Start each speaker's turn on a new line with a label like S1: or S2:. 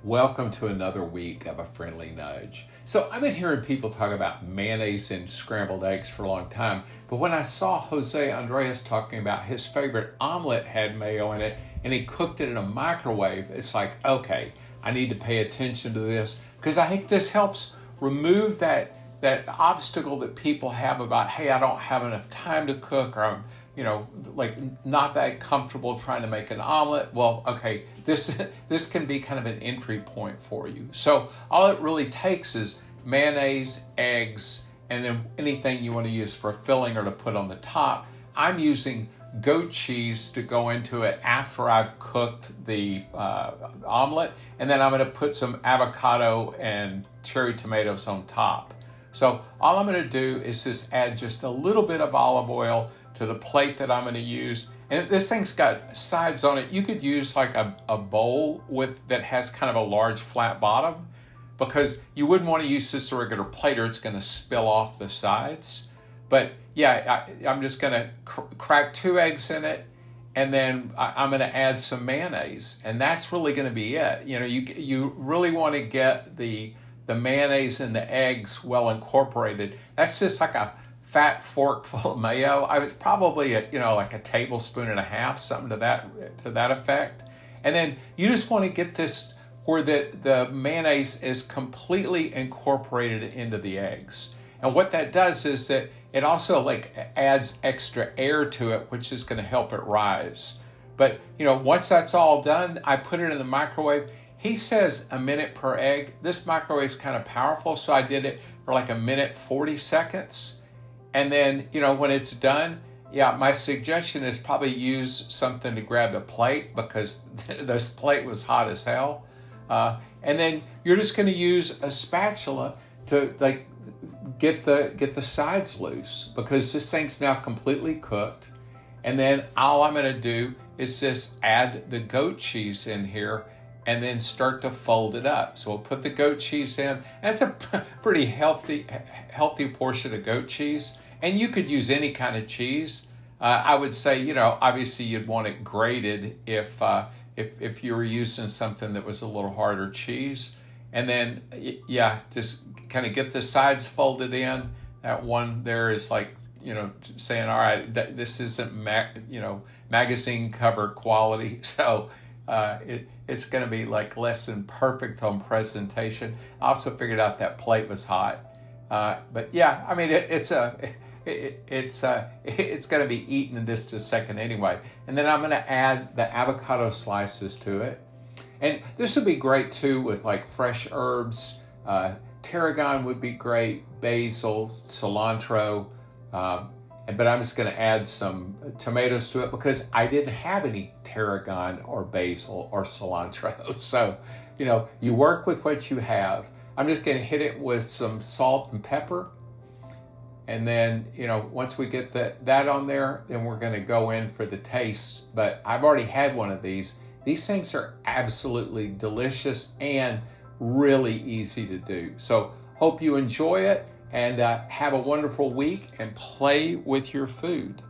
S1: Welcome to another week of A Friendly Nudge. So I've been hearing people talk about mayonnaise and scrambled eggs for a long time, but when I saw Jose Andres talking about his favorite omelet had mayo in it and he cooked it in a microwave, it's like, okay, I need to pay attention to this because I think this helps remove that obstacle that people have about, hey, I don't have enough time to cook, or I'm not that comfortable trying to make an omelet. Well, okay, this can be kind of an entry point for you. So all it really takes is mayonnaise, eggs, and then anything you want to use for a filling or to put on the top. I'm using goat cheese to go into it after I've cooked the omelet, and then I'm going to put some avocado and cherry tomatoes on top. So all I'm going to do is just add just a little bit of olive oil to the plate that I'm going to use. And this thing's got sides on it. You could use like a bowl that has kind of a large flat bottom, because you wouldn't want to use just a regular plate or it's going to spill off the sides. But yeah, I'm just going to crack 2 eggs in it, and then I'm going to add some mayonnaise, and that's really going to be it. You really want to get the mayonnaise and the eggs well incorporated. That's just like a fat fork full of mayo. It's probably like a tablespoon and a half, something to that effect. And then you just want to get this where the mayonnaise is completely incorporated into the eggs. And what that does is that it also adds extra air to it, which is going to help it rise. But once that's all done, I put it in the microwave. He says a minute per egg. This microwave's kind of powerful, so I did it for like 1:40. And then, when it's done, my suggestion is probably use something to grab the plate, because this plate was hot as hell. And then you're just going to use a spatula to get the sides loose, because this thing's now completely cooked. And then all I'm going to do is just add the goat cheese in here and then start to fold it up. So we'll put the goat cheese in. That's a pretty healthy portion of goat cheese. And you could use any kind of cheese. I would say, obviously you'd want it grated if you were using something that was a little harder cheese. And then, just kind of get the sides folded in. That one there is saying, all right, this isn't magazine cover quality. So it's going to be less than perfect on presentation. I also figured out that plate was hot. But yeah, I mean, it's going to be eaten in just a second anyway. And then I'm going to add the avocado slices to it. And this would be great too with fresh herbs. Tarragon would be great, basil, cilantro. But I'm just going to add some tomatoes to it because I didn't have any tarragon or basil or cilantro. So, you work with what you have. I'm just going to hit it with some salt and pepper. And then, once we get that on there, then we're going to go in for the taste. But I've already had one of these. These things are absolutely delicious and really easy to do. So hope you enjoy it, and have a wonderful week and play with your food.